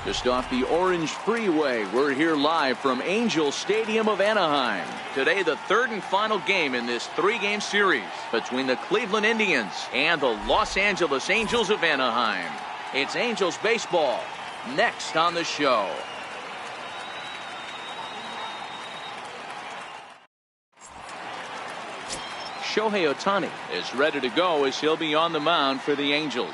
Just off the Orange Freeway, we're here live from Angel Stadium of Anaheim. Today, the third and final game in this three-game series between the Cleveland Indians and the Los Angeles Angels of Anaheim. It's Angels baseball next on the show. Shohei Ohtani is ready to go as he'll be on the mound for the Angels.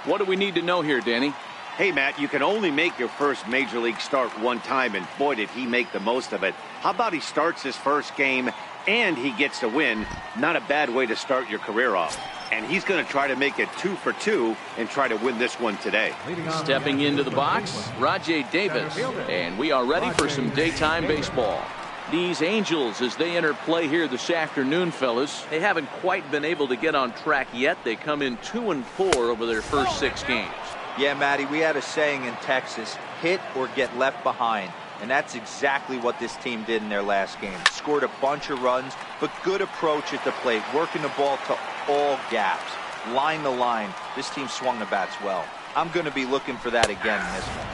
What do we need to know here, Danny? Hey, Matt, you can only make your first major league start one time, and boy, did he make the most of it. How about he starts his first game and he gets a win? Not a bad way to start your career off. And he's going to try to make it 2 for 2 and try to win this one today. Stepping into the box, Rajai Davis, and we are ready for some daytime baseball. These Angels, as they enter play here this afternoon, fellas, they haven't quite been able to get on track yet. They come in 2-4 over their first 6 games. Yeah, Matty, we had a saying in Texas, hit or get left behind. And that's exactly what this team did in their last game. Scored a bunch of runs, but good approach at the plate, working the ball to all gaps. Line the line. This team swung the bats well. I'm going to be looking for that again in this one.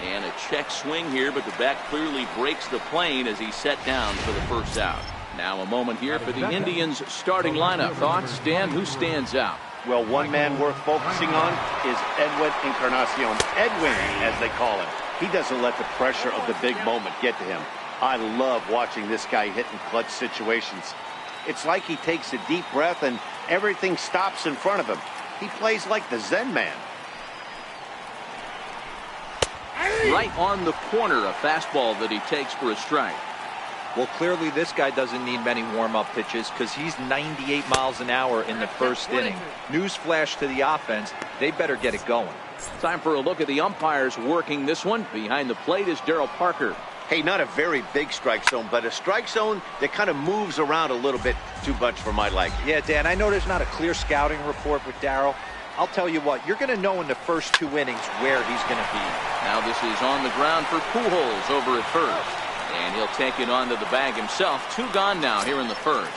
And a check swing here, but the bat clearly breaks the plane as he's set down for the first out. Now a moment here for the Indians starting lineup. Thoughts, Dan? Who stands out? Well, one man worth focusing on is Edwin Encarnacion. Edwin, as they call him. He doesn't let the pressure of the big moment get to him. I love watching this guy hit in clutch situations. It's like he takes a deep breath and everything stops in front of him. He plays like the Zen man. Right on the corner, a fastball that he takes for a strike. Well, clearly this guy doesn't need many warm-up pitches because he's 98 miles an hour in the first inning. Newsflash to the offense, they better get it going. Time for a look at the umpires working this one. Behind the plate is Darryl Parker. Hey, not a very big strike zone, but a strike zone that kind of moves around a little bit too much for my liking. Yeah, Dan, I know there's not a clear scouting report with Darryl. I'll tell you what, you're going to know in the first 2 innings where he's going to be. Now this is on the ground for Pujols over at first. And he'll take it onto the bag himself. 2 gone now here in the first.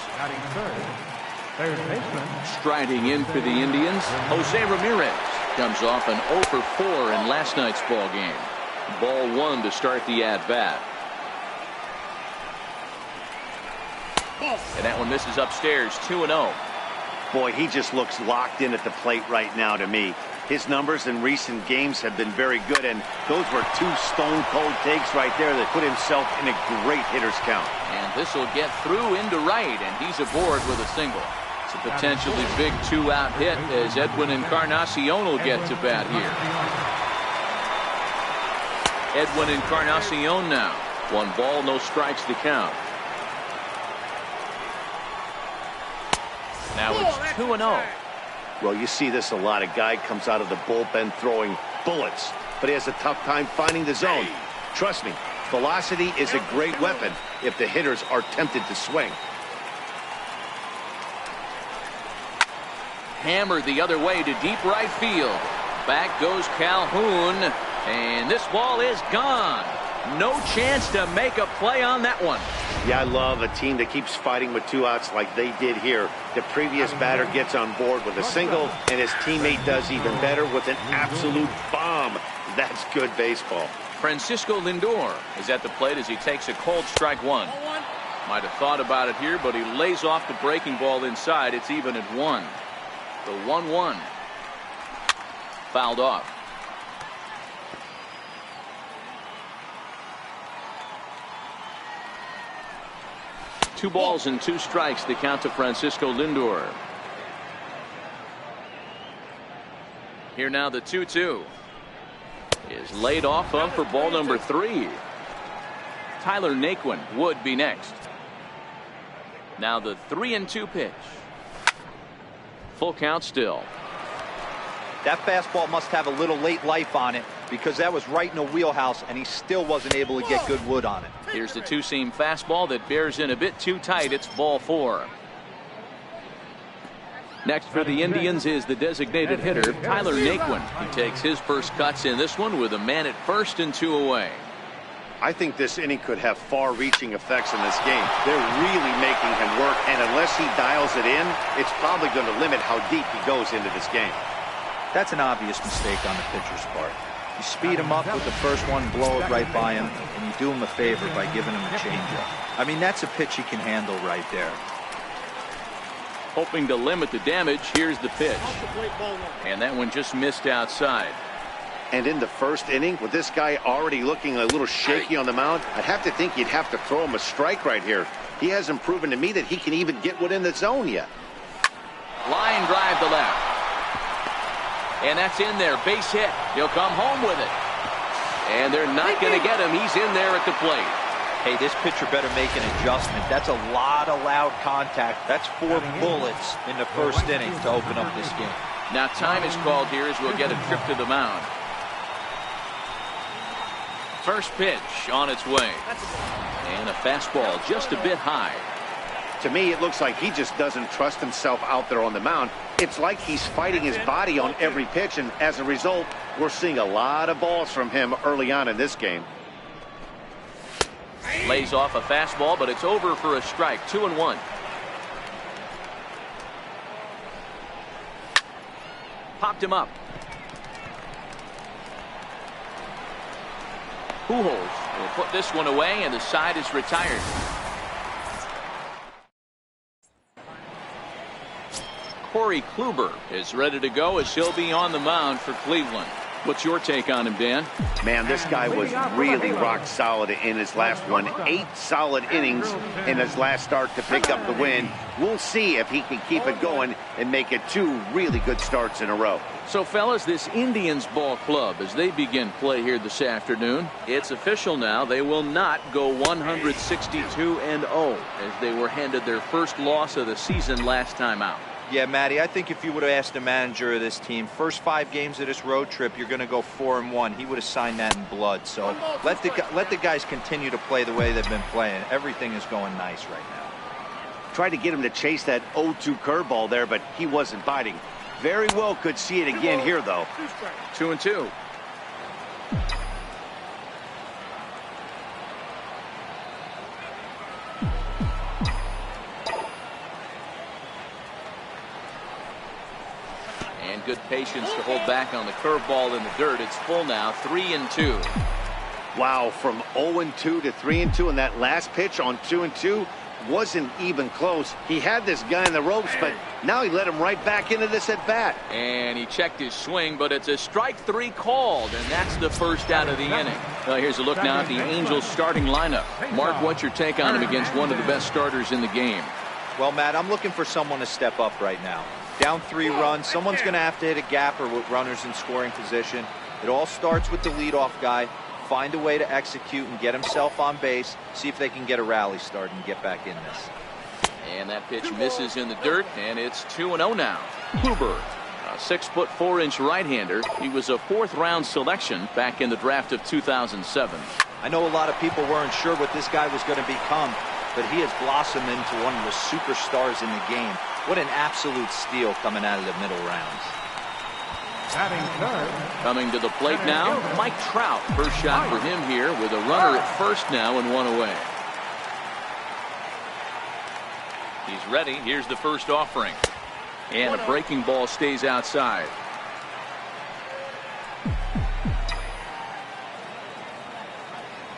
Striding in for the Indians, Jose Ramirez comes off an 0 for 4 in last night's ball game. Ball 1 to start the at-bat. And that one misses upstairs, 2-0. Boy, he just looks locked in at the plate right now to me. His numbers in recent games have been very good, and those were 2 stone-cold takes right there that put himself in a great hitter's count. And this will get through into right, and he's aboard with a single. It's a potentially big 2-out hit as Edwin Encarnacion will get to bat here. Edwin Encarnacion now. 1 ball, no strikes to count. Now it's 2-0. Well, you see this a lot. A guy comes out of the bullpen throwing bullets, but he has a tough time finding the zone. Trust me, velocity is a great weapon if the hitters are tempted to swing. Hammered the other way to deep right field. Back goes Calhoun, and this ball is gone. No chance to make a play on that one. Yeah, I love a team that keeps fighting with 2 outs like they did here. The previous batter gets on board with a single, and his teammate does even better with an absolute bomb. That's good baseball. Francisco Lindor is at the plate as he takes a cold strike 1. Might have thought about it here, but he lays off the breaking ball inside. It's even at 1. The 1-1. Fouled off. Two balls and 2 strikes to count to Francisco Lindor. Here now the 2-2 is laid off of for ball number 3. Tyler Naquin would be next. Now the 3-2 pitch. Full count still. That fastball must have a little late life on it because that was right in the wheelhouse and he still wasn't able to get good wood on it. Here's the 2-seam fastball that bears in a bit too tight. It's ball 4. Next for the Indians is the designated hitter, Tyler Naquin. He takes his first cuts in this one with a man at first and 2 away. I think this inning could have far-reaching effects in this game. They're really making him work, and unless he dials it in, it's probably going to limit how deep he goes into this game. That's an obvious mistake on the pitcher's part. You speed him up with the first one, blow it right by him, and you do him a favor by giving him a changeup. I mean, that's a pitch he can handle right there. Hoping to limit the damage, here's the pitch. And that one just missed outside. And in the first inning, with this guy already looking a little shaky on the mound, I'd have to think you'd have to throw him a strike right here. He hasn't proven to me that he can even get within the zone yet. Line drive to left. And that's in there. Base hit. He'll come home with it. And they're not going to get him. He's in there at the plate. Hey, this pitcher better make an adjustment. That's a lot of loud contact. That's 4 bullets in the first inning to open up this game. Now time is called here as we'll get a trip to the mound. First pitch on its way. And a fastball just a bit high. To me, it looks like he just doesn't trust himself out there on the mound. It's like he's fighting his body on every pitch, and as a result, we're seeing a lot of balls from him early on in this game. Lays off a fastball, but it's over for a strike. 2-1. Popped him up. Pujols will put this one away, and the side is retired. Corey Kluber is ready to go as he'll be on the mound for Cleveland. What's your take on him, Dan? Man, this guy was really rock solid in his last one. 8 solid innings in his last start to pick up the win. We'll see if he can keep it going and make it 2 really good starts in a row. So, fellas, this Indians ball club, as they begin play here this afternoon, it's official now. They will not go 162-0 as they were handed their first loss of the season last time out. Yeah, Matty, I think if you would have asked the manager of this team, first 5 games of this road trip, you're going to go 4-1. He would have signed that in blood. So let the guys continue to play the way they've been playing. Everything is going nice right now. Tried to get him to chase that 0-2 curveball there, but he wasn't biting. Very well could see it again here, though. 2-2. And good patience to hold back on the curveball in the dirt. It's full now, 3-2. Wow, from 0-2 to 3-2, and that last pitch on 2-2 wasn't even close. He had this guy in the ropes, but now he let him right back into this at bat. And he checked his swing, but it's a strike 3 called, and that's the first out of the inning. Well, here's a look now at the Angels starting lineup. Mark, what's your take on him against one of the best starters in the game? Well, Matt, I'm looking for someone to step up right now. Down 3 runs, someone's going to have to hit a gapper with runners in scoring position. It all starts with the leadoff guy. Find a way to execute and get himself on base. See if they can get a rally started and get back in this. And that pitch misses in the dirt, and it's 2-0 now. Kluber, a 6'4" right-hander. He was a 4th-round selection back in the draft of 2007. I know a lot of people weren't sure what this guy was going to become, but he has blossomed into one of the superstars in the game. What an absolute steal coming out of the middle rounds. Coming to the plate now, Mike Trout. First shot for him here with a runner at first now and 1 away. He's ready. Here's the first offering. And a breaking ball stays outside.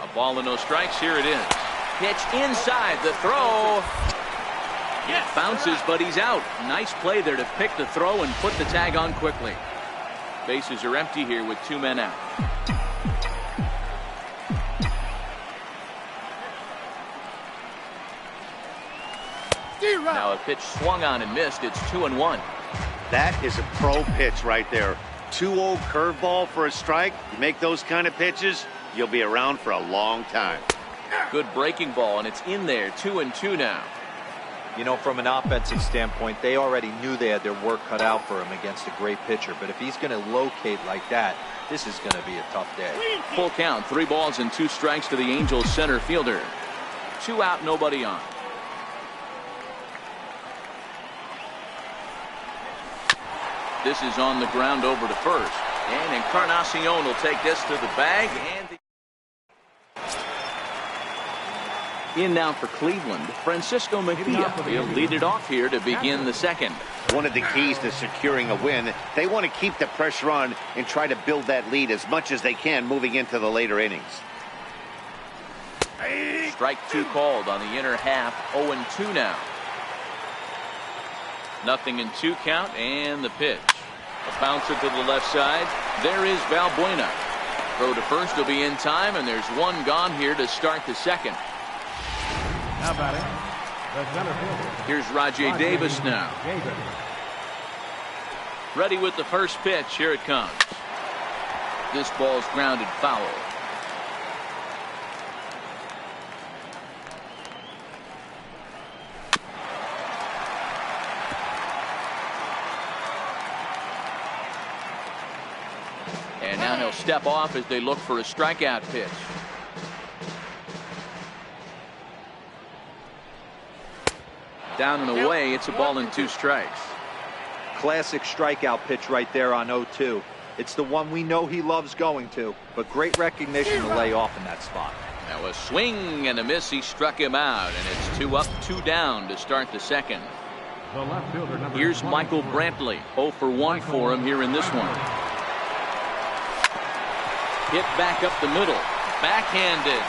A ball and no strikes. Here it is. Pitch inside. The throw. It bounces, but he's out. Nice play there to pick the throw and put the tag on quickly. Bases are empty here with 2 men out. Now a pitch swung on and missed. It's 2-1. That is a pro pitch right there. 2-0 curveball for a strike. You make those kind of pitches, you'll be around for a long time. Good breaking ball, and it's in there. 2-2 now. You know, from an offensive standpoint, they already knew they had their work cut out for him against a great pitcher. But if he's going to locate like that, this is going to be a tough day. Full count, 3 balls and 2 strikes to the Angels center fielder. 2 out, nobody on. This is on the ground over to first. And Encarnacion will take this to the bag. And In now for Cleveland, Francisco Mejia. He'll lead it off here to begin the second. One of the keys to securing a win, they want to keep the pressure on and try to build that lead as much as they can moving into the later innings. Strike two called on the inner half. 0-2 now. 0-2 count, and the pitch. A bouncer to the left side. There is Valbuena. Throw to first will be in time, and there's one gone here to start the second. How about it? The center fielder. Here's Rajai Davis now. Ready with the first pitch. Here it comes. This ball's grounded foul. And now he'll step off as they look for a strikeout pitch. Down and away. It's a ball and 2 strikes. Classic strikeout pitch right there on 0-2. It's the one we know he loves going to, but great recognition to lay off in that spot. Now a swing and a miss. He struck him out, and it's 2 up, 2 down to start the second. The left fielder, number Here's 24. Michael Brantley. 0 for 1 for him here in this one. Hit back up the middle. Backhanded.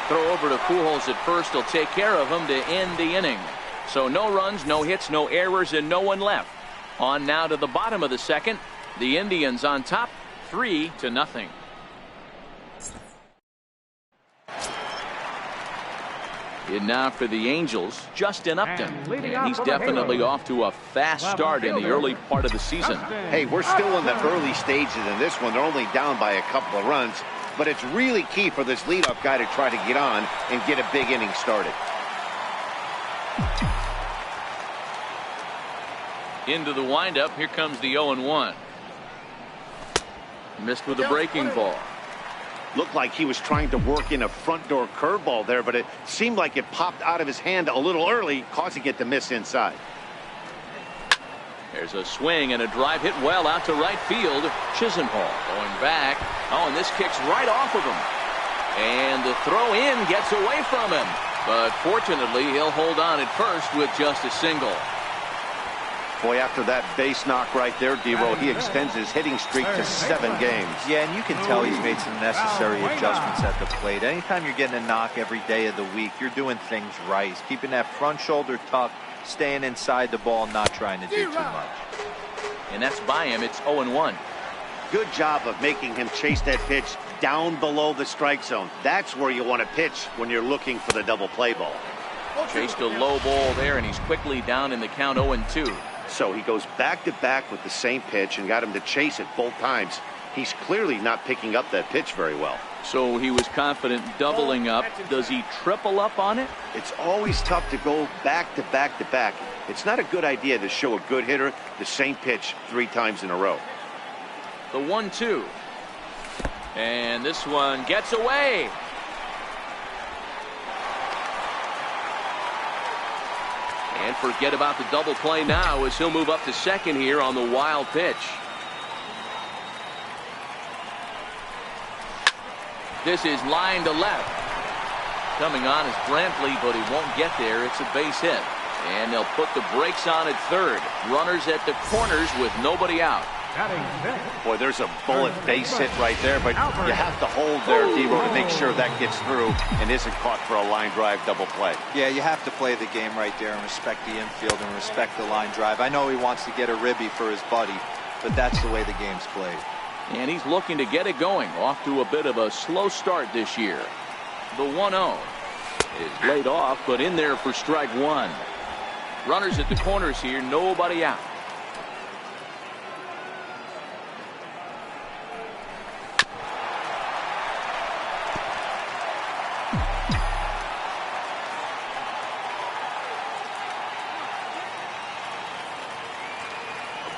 Throw over to Pujols at first. He'll take care of him to end the inning. So no runs, no hits, no errors, and no one left. On now to the bottom of the second. The Indians on top, 3-0. In now for the Angels, Justin Upton. And he's definitely off to a fast start in the early part of the season. Hey, we're still in the early stages in this one. They're only down by a couple of runs, but it's really key for this leadoff guy to try to get on and get a big inning started. Into the windup. Here comes the 0-1. Missed with a breaking ball. Looked like he was trying to work in a front door curveball there, but it seemed like it popped out of his hand a little early, causing it to miss inside. There's a swing and a drive hit well out to right field. Chisenhall going back. Oh, and this kicks right off of him. And the throw in gets away from him. But fortunately, he'll hold on at first with just a single. Boy, after that base knock right there, D-Roll, he extends his hitting streak to 7 games. Yeah, and you can tell he's made some necessary adjustments at the plate. Anytime you're getting a knock every day of the week, you're doing things right. He's keeping that front shoulder tucked, staying inside the ball, not trying to do too much. And that's by him. It's 0-1. Good job of making him chase that pitch down below the strike zone. That's where you want to pitch when you're looking for the double play ball. Chased a low ball there, and he's quickly down in the count 0-2. So he goes back-to-back with the same pitch and got him to chase it both times. He's clearly not picking up that pitch very well. So he was confident doubling up. Does he triple up on it? It's always tough to go back-to-back-to-back. It's not a good idea to show a good hitter the same pitch 3 times in a row. The 1-2. And this one gets away. And forget about the double play now as he'll move up to second here on the wild pitch. This is line to left. Coming on is Brantley, but he won't get there. It's a base hit. And they'll put the brakes on at third. Runners at the corners with nobody out. Boy, there's a bullet base hit right there, but you have to hold there, D-Roll, to make sure that gets through and isn't caught for a line drive double play. Yeah, you have to play the game right there and respect the infield and respect the line drive. I know he wants to get a ribby for his buddy, but that's the way the game's played. And he's looking to get it going. Off to a bit of a slow start this year. The 1-0 is laid off, but in there for strike 1. Runners at the corners here, nobody out.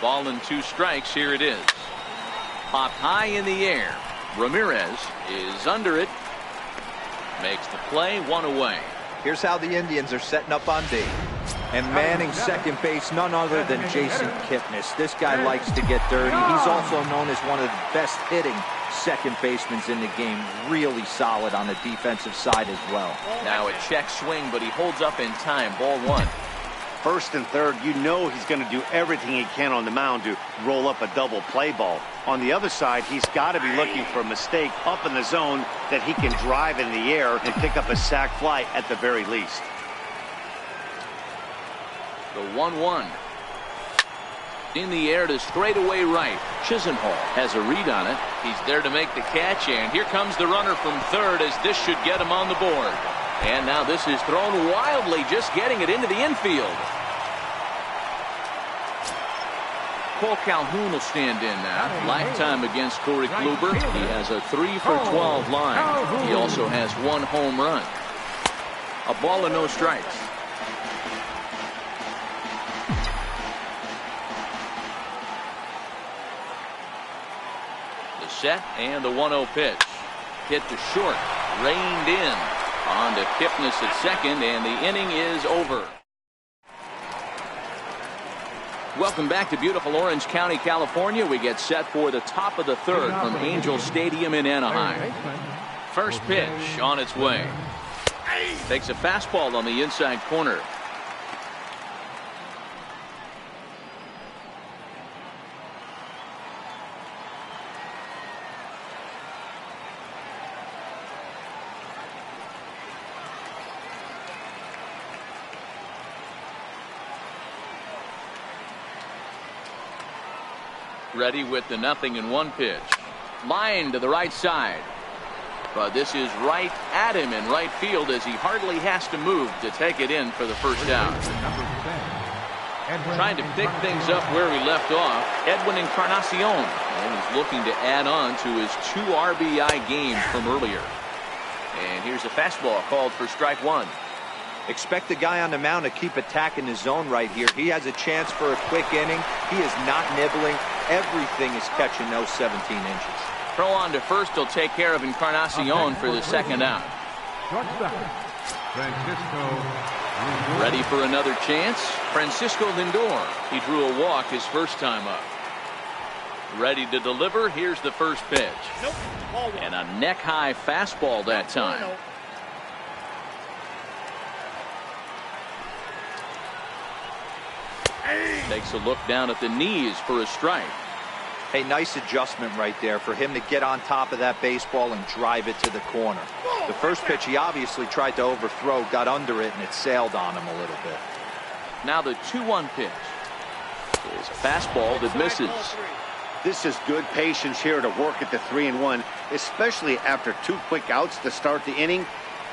Ball and 2 strikes. Here it is. Popped high in the air. Ramirez is under it. Makes the play, 1 away. Here's how the Indians are setting up on D. And manning second base, none other than Jason Kipnis. This guy likes to get dirty. He's also known as one of the best hitting second basemen in the game. Really solid on the defensive side as well. Now a check swing, but he holds up in time. Ball one. First and third, you know he's going to do everything he can on the mound to roll up a double play ball. On the other side, he's got to be looking for a mistake up in the zone that he can drive in the air and pick up a sac fly at the very least. The 1-1. In the air to straightaway right. Chisenhall has a read on it. He's there to make the catch, and here comes the runner from third as this should get him on the board. And now this is thrown wildly, just getting it into the infield. Cole Calhoun will stand in now. Lifetime against Corey Kluber. He has a 3-for-12 line. He also has 1 home run. A ball and no strikes. Set and the 1-0 pitch. Hit to short. Reined in. On to Kipnis at second, and the inning is over. Welcome back to beautiful Orange County, California. We get set for the top of the third from Angel Stadium in Anaheim. First pitch on its way. Takes a fastball on the inside corner. Ready with the 0-1 pitch. Line to the right side. But this is right at him in right field as he hardly has to move to take it in for the first out. Trying to pick things up where we left off, Edwin Encarnacion. And he's looking to add on to his 2 RBI game from earlier. And here's a fastball called for strike 1. Expect the guy on the mound to keep attacking the zone right here. He has a chance for a quick inning. He is not nibbling. Everything is catching those 17 inches. Throw on to first will take care of Encarnacion for the second out. Ready for another chance? Francisco Lindor. He drew a walk his first time up. Ready to deliver. Here's the first pitch. And a neck-high fastball that time. Takes a look down at the knees for a strike. Hey, nice adjustment right there for him to get on top of that baseball and drive it to the corner. The first pitch he obviously tried to overthrow, got under it, and it sailed on him a little bit. Now the 2-1 pitch is a fastball that misses. This is good patience here to work at the 3-1, especially after 2 quick outs to start the inning.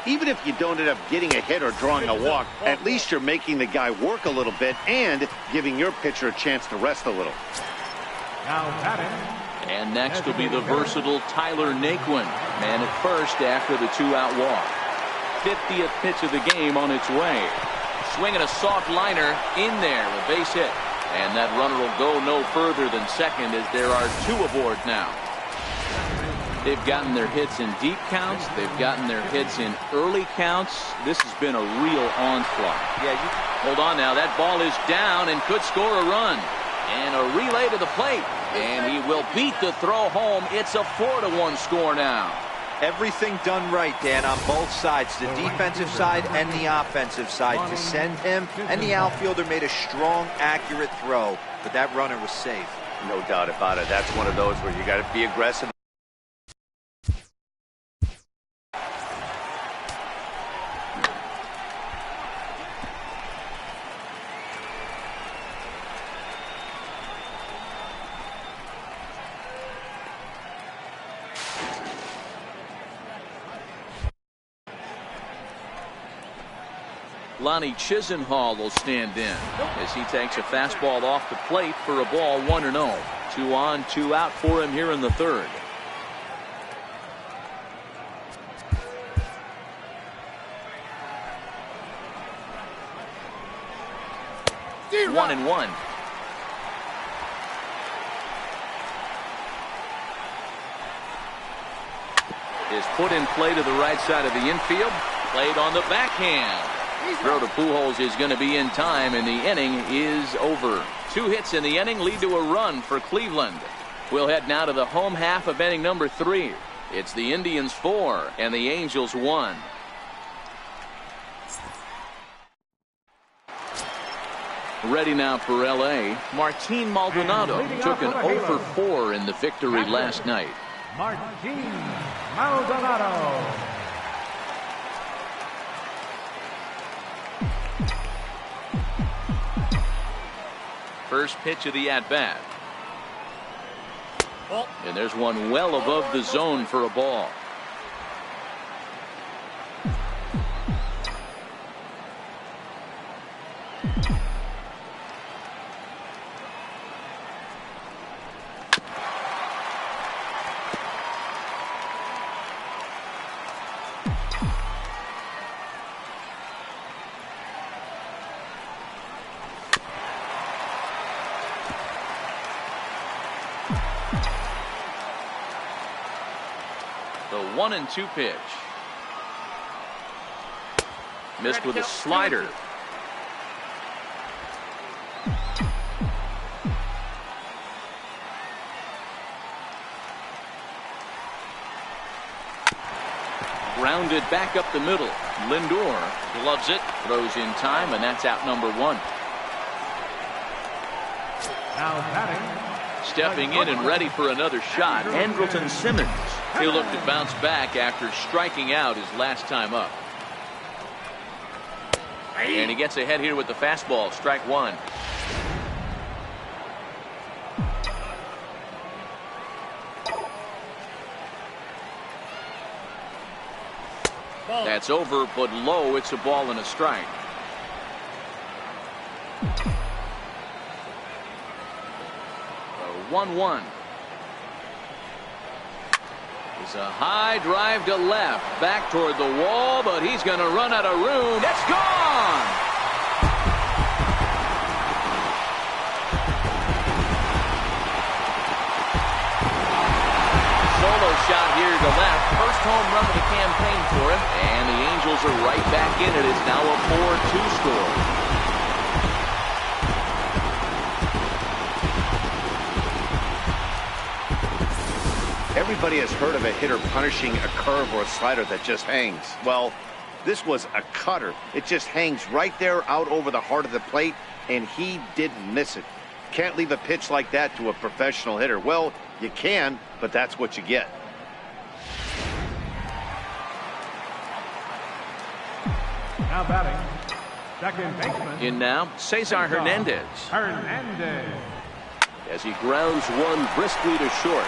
Even if you don't end up getting a hit or drawing a walk, at least you're making the guy work a little bit and giving your pitcher a chance to rest a little. And next will be the versatile Tyler Naquin. Man at first after the 2-out walk. 50th pitch of the game on its way. Swinging a soft liner in there, a base hit. And that runner will go no further than second as there are 2 aboard now. They've gotten their hits in deep counts. They've gotten their hits in early counts. This has been a real onslaught. Yeah, hold on now. That ball is down and could score a run. And a relay to the plate. And he will beat the throw home. It's a 4-1 score now. Everything done right, Dan, on both sides, the defensive side and the offensive side, to send him, and the outfielder made a strong, accurate throw, but that runner was safe. No doubt about it. That's one of those where you got to be aggressive. Lonnie Chisenhall will stand in as he takes a fastball off the plate for a ball 1-0. 2 on, 2 out for him here in the third. One and one. Is put in play to the right side of the infield. Played on the backhand. Throw to Pujols is going to be in time, and the inning is over. 2 hits in the inning lead to a run for Cleveland. We'll head now to the home half of inning number 3. It's the Indians 4 and the Angels 1. Ready now for L.A. Martin Maldonado took an 0 for 4 in the victory last night. Martin Maldonado. First pitch of the at-bat. And there's one well above the zone for a ball. The 1-2 pitch. Missed with a slider. Grounded back up the middle. Lindor gloves it, throws in time, and that's out number 1. Now batting. Stepping in and ready for another shot, Andrelton Simmons. He'll look to bounce back after striking out his last time up. And he gets ahead here with the fastball, strike 1. That's over, but low. It's a ball and a strike. A 1-1. It's a high drive to left, back toward the wall, but he's going to run out of room. It's gone! Solo shot here to left. First home run of the campaign for him, and the Angels are right back in it. It's now a 4-2 score. Everybody has heard of a hitter punishing a curve or a slider that just hangs. Well, this was a cutter. It just hangs right there out over the heart of the plate, and he didn't miss it. Can't leave a pitch like that to a professional hitter. Well, you can, but that's what you get. Now batting. Second baseman. In now, Cesar Hernandez. As he grounds one briskly to short.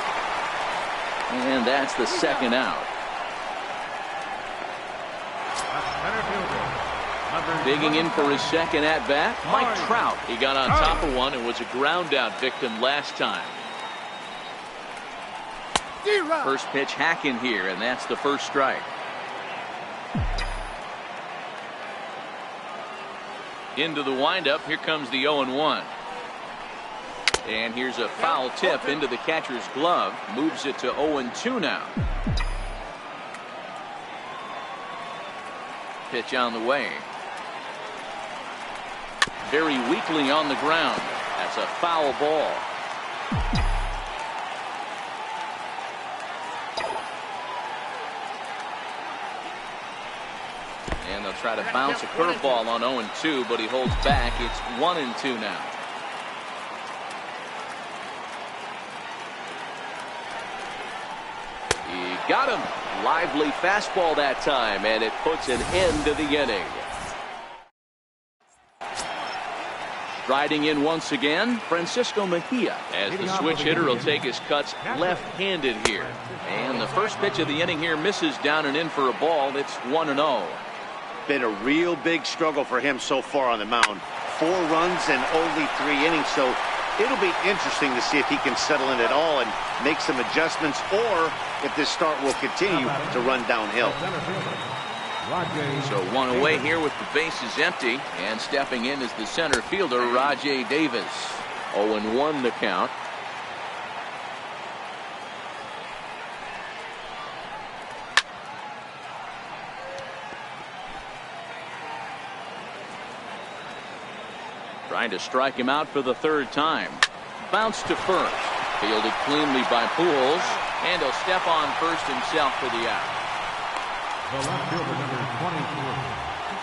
And that's the second out. Digging in for his second at-bat, Mike Trout. He got on top of one and was a ground-out victim last time. First pitch hack in here, and that's the first strike. Into the windup, here comes the 0-1. And here's a foul tip into the catcher's glove. Moves it to 0-2 now. Pitch on the way. Very weakly on the ground. That's a foul ball. And they'll try to bounce a curveball on 0-2, but he holds back. It's 1-2 now. He got him. Lively fastball that time, and it puts an end to the inning. Striding in once again, Francisco Mejia, as the switch hitter will take his cuts left-handed here. And the first pitch of the inning here misses down and in for a ball. It's 1-0. Been a real big struggle for him so far on the mound. 4 runs and only 3 innings, so it'll be interesting to see if he can settle in at all and make some adjustments, or if this start will continue to run downhill. So one away here with the bases empty, and stepping in is the center fielder, Rajai Davis. 0-1 the count. Trying to strike him out for the third time. Bounce to first. Fielded cleanly by Pujols. And he'll step on first himself for the out. The left fielder, number 23.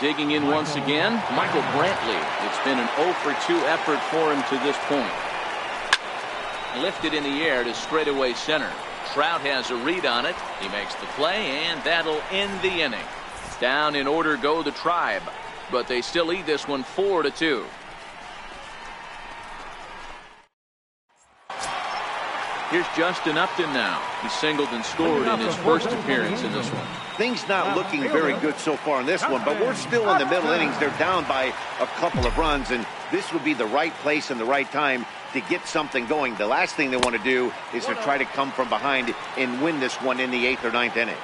Digging in once again, Michael Brantley. It's been an 0 for 2 effort for him to this point. Lifted in the air to straightaway center. Trout has a read on it. He makes the play, and that'll end the inning. Down in order go the Tribe, but they still lead this one 4-2. Here's Justin Upton now. He singled and scored in his first appearance in this one. Things not looking very good so far in this one, but we're still in the middle innings. They're down by a couple of runs, and this would be the right place and the right time to get something going. The last thing they want to do is to try to come from behind and win this one in the 8th or 9th inning.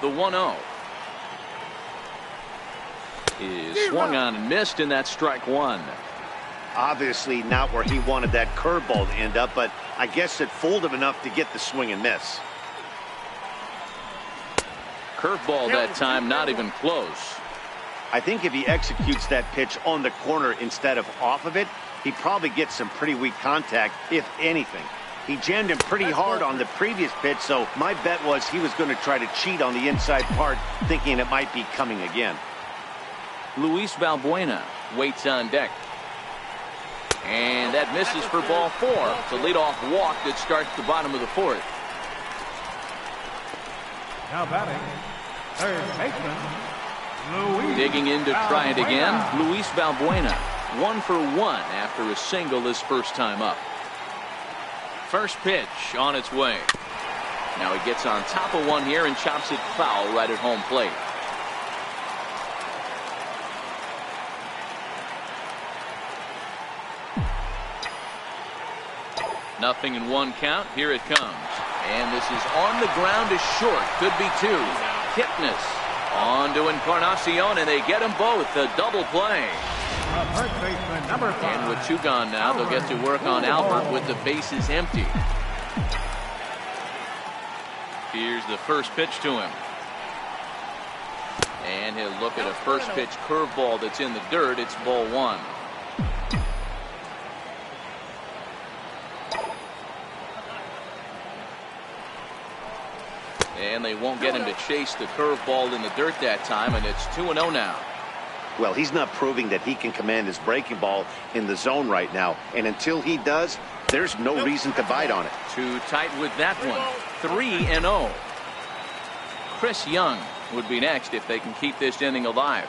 The 1-0 is swung on and missed, and that's strike one. Obviously not where he wanted that curveball to end up, but I guess it fooled him enough to get the swing and miss. Curveball that time, not even close. I think if he executes that pitch on the corner instead of off of it, he probably gets some pretty weak contact, if anything. He jammed him pretty hard on the previous pitch, so my bet was he was going to try to cheat on the inside part, thinking it might be coming again. Luis Valbuena waits on deck. And that misses for ball 4. It's a leadoff walk that starts the bottom of the 4th. Now batting, third baseman, Luis. Digging in to try it again, Luis Valbuena. 1 for 1 after a single his first time up. First pitch on its way. Now he gets on top of one here and chops it foul right at home plate. Nothing in 1 count. Here it comes. And this is on the ground to short. Could be 2. Kipnis on to Encarnacion, and they get them both. A double play. First baseman, number 5. And with 2 gone now, they'll get to work on Albert with the bases empty. Here's the first pitch to him. And he'll look at a first pitch curveball that's in the dirt. It's ball 1. And they won't get him to chase the curveball in the dirt that time, and it's 2-0 now. Well, he's not proving that he can command his breaking ball in the zone right now, and until he does, there's no reason to bite on it. Too tight with that one. 3-0. Chris Young would be next if they can keep this inning alive.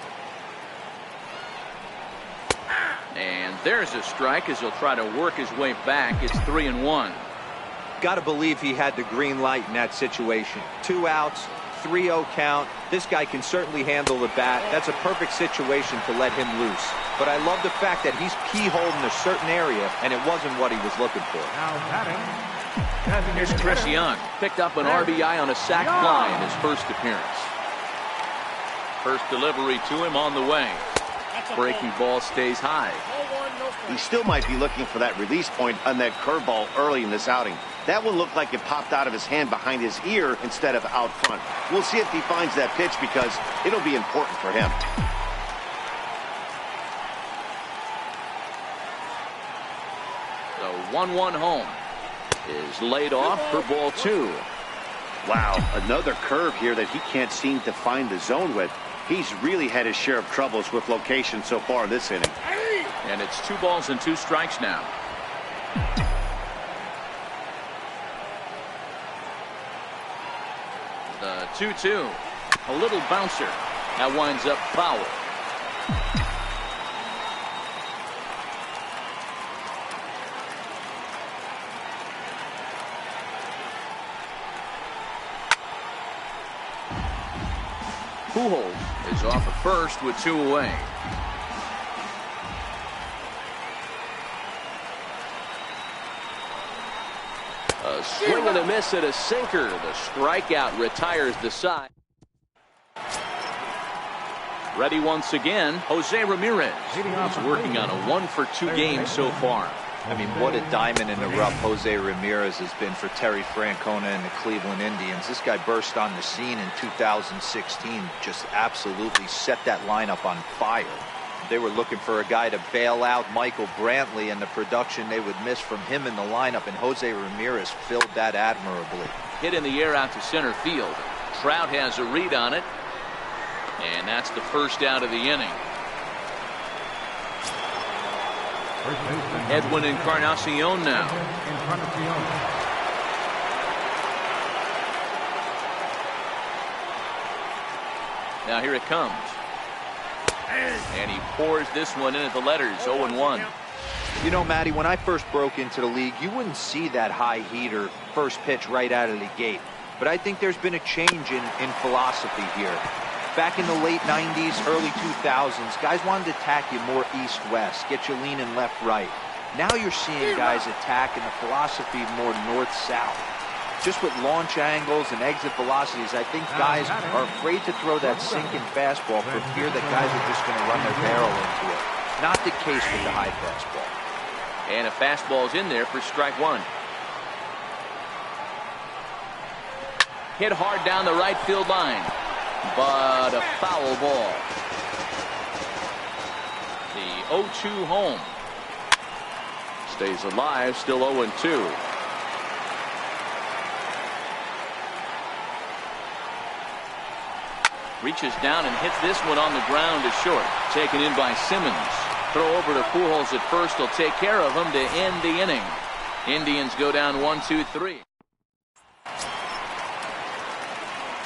And there's a strike as he'll try to work his way back. It's 3-1. Got to believe he had the green light in that situation. 2 outs, 3-0 count. This guy can certainly handle the bat. That's a perfect situation to let him loose. But I love the fact that he's keyholed in a certain area, and it wasn't what he was looking for. Now batting, Here's Chris Young. Picked up an RBI on a sac fly in his first appearance. First delivery to him on the way. Breaking ball stays high. He still might be looking for that release point on that curveball early in this outing. That one looked like it popped out of his hand behind his ear instead of out front. We'll see if he finds that pitch because it'll be important for him. The 1-1 home is laid off for ball 2. Wow, another curve here that he can't seem to find the zone with. He's really had his share of troubles with location so far in this inning. And it's 2 balls and 2 strikes now. The 2-2. A little bouncer. That winds up foul. Pujols is off at first with 2 away. A swing and a miss at a sinker. The strikeout retires the side. Ready once again, Jose Ramirez. He's working on a 1 for 2 game so far. I mean, what a diamond in the rough Jose Ramirez has been for Terry Francona and the Cleveland Indians. This guy burst on the scene in 2016, just absolutely set that lineup on fire. They were looking for a guy to bail out Michael Brantley and the production they would miss from him in the lineup, and Jose Ramirez filled that admirably. Hit in the air out to center field. Trout has a read on it, and that's the first out of the inning. Edwin Encarnacion now. Now here it comes. And he pours this one in at the letters, 0-1. You know, Matty, when I first broke into the league, you wouldn't see that high heater first pitch right out of the gate. But I think there's been a change in philosophy here. Back in the late 90s, early 2000s, guys wanted to attack you more east-west, get you leaning left-right. Now you're seeing guys attack in the philosophy more north-south. Just with launch angles and exit velocities, I think guys are afraid to throw that sinking fastball for fear that guys are just going to run their barrel into it. Not the case with the high fastball. And a fastball's in there for strike one. Hit hard down the right field line, but a foul ball. The 0-2 home. Stays alive, still 0-2. Reaches down and hits this one on the ground to short. Taken in by Simmons. Throw over to Pujols at first. He'll take care of him to end the inning. Indians go down 1-2-3.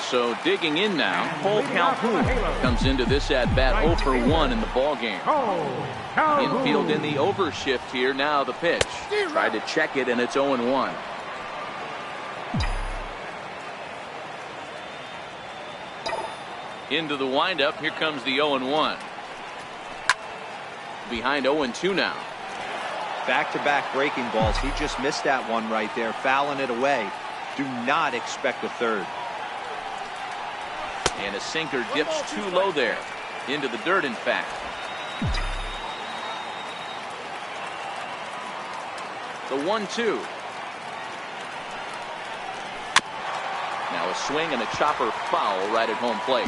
So digging in now, Cole Calhoun comes into this at bat 0 for 1 in the ball game. Infield in the overshift here. Now the pitch. Tried to check it, and it's 0-1. Into the windup. Here comes the 0-1. Behind 0-2 now. Back-to-back breaking balls. He just missed that one right there, fouling it away. Do not expect a third. And a sinker dips too low there. Into the dirt, in fact. The 1-2. Now a swing and a chopper foul right at home plate.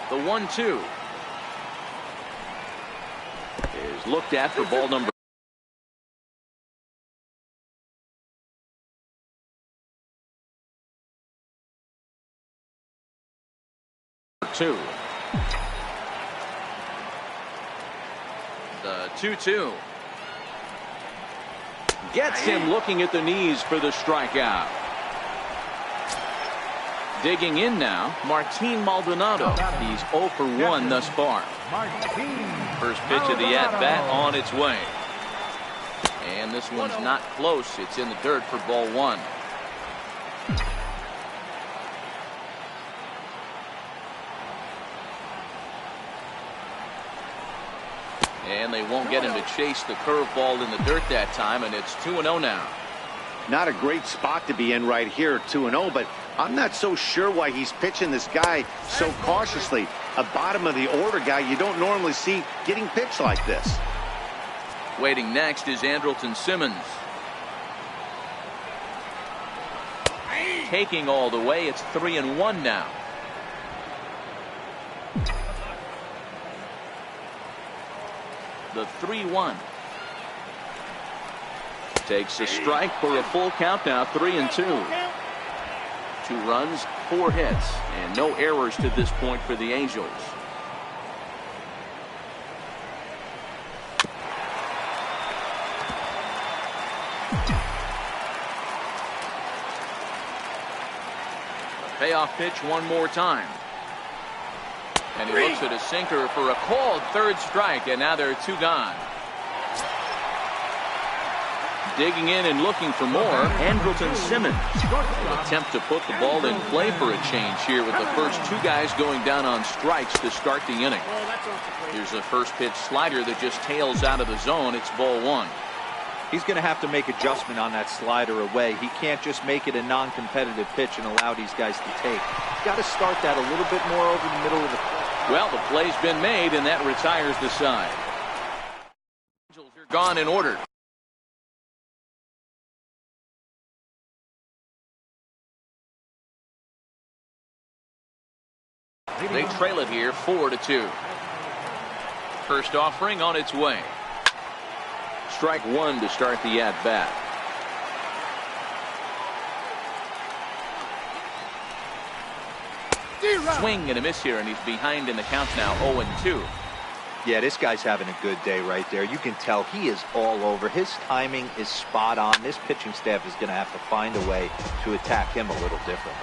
The 1-2 is looked at for ball number 2. The 2-2 gets him looking at the knees for the strikeout. Digging in now, Martin Maldonado. He's 0 for 1 thus far. First pitch of the at-bat on its way. And this one's not close. It's in the dirt for ball 1. And they won't get him to chase the curveball in the dirt that time, and it's 2-0 now. Not a great spot to be in right here, 2-0, but I'm not so sure why he's pitching this guy so cautiously. A bottom of the order guy you don't normally see getting pitched like this. Waiting next is Andrelton Simmons. Taking all the way. It's 3-1 now. The 3-1. Takes a strike for a full count now. 3-2. 2 runs, 4 hits, and no errors to this point for the Angels. Payoff pitch one more time. And he looks at a sinker for a called third strike, and now there are 2 gone. Digging in and looking for more, Andrelton Simmons will attempt to put the ball in play for a change here with the first 2 guys going down on strikes to start the inning. Here's a first pitch slider that just tails out of the zone. It's ball 1. He's going to have to make adjustment on that slider away. He can't just make it a non-competitive pitch and allow these guys to take. He's got to start that a little bit more over the middle of the plate. Well, the play's been made, and that retires the side. gone in order. They trail it here 4-2. First offering on its way. Strike one to start the at-bat. Swing and a miss here, and he's behind in the count now, 0-2. Yeah, this guy's having a good day right there. You can tell he is all over. His timing is spot on. This pitching staff is going to have to find a way to attack him a little differently.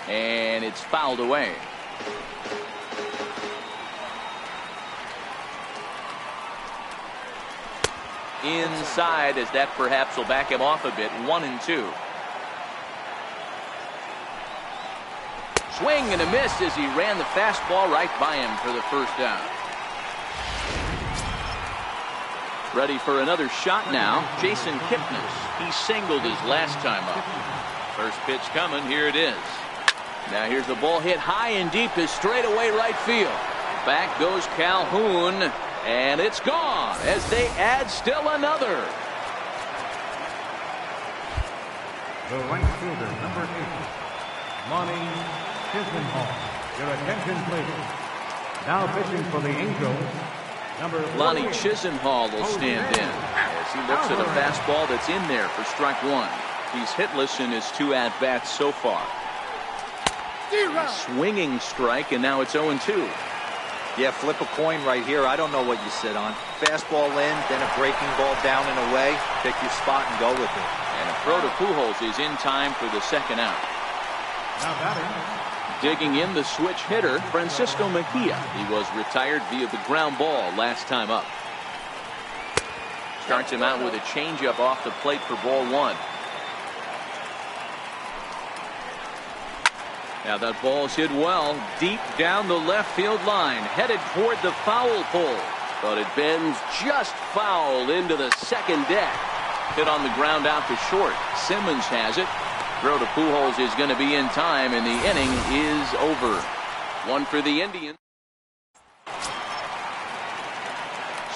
And it's fouled away. Inside, as that perhaps will back him off a bit. 1-2. Swing and a miss as he ran the fastball right by him for the first down. Ready for another shot now. Jason Kipnis. He singled his last time up. First pitch coming. Here it is. Now here's the ball hit high and deep to straightaway right field. Back goes Calhoun. And it's gone as they add still another. The right fielder, number 8, Lonnie Chisenhall. Your attention, please. Now pitching for the Angels, number 48, Lonnie Chisenhall will stand in as he looks at a fastball that's in there for strike one. He's hitless in his 2 at-bats so far. Swinging strike, and now it's 0-2. Yeah, flip a coin right here. I don't know what you sit on. Fastball in, then a breaking ball down and away. Pick your spot and go with it. And a throw to Pujols is in time for the second out. now batting, Digging in the switch hitter, Francisco Mejia. He was retired via the ground ball last time up. Starts him out with a changeup off the plate for ball one. Now that ball's hit well, deep down the left field line, headed toward the foul pole. But it bends just foul into the second deck. Hit on the ground out to short. Simmons has it. Throw to Pujols is going to be in time, and the inning is over. One for the Indians.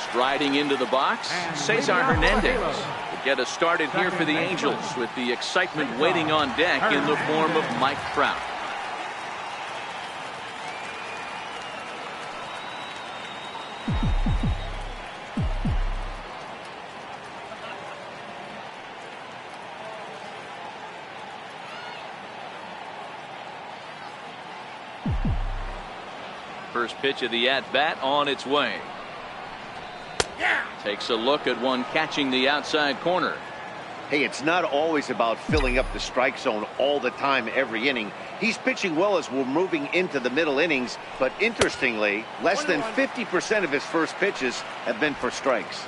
Striding into the box, Cesar Hernandez will get us started here for the Angels with the excitement waiting on deck in the form of Mike Trout. First pitch of the at-bat on its way. Takes a look at one catching the outside corner. Hey, it's not always about filling up the strike zone all the time every inning. He's pitching well as we're moving into the middle innings, but interestingly, less than 50% of his first pitches have been for strikes.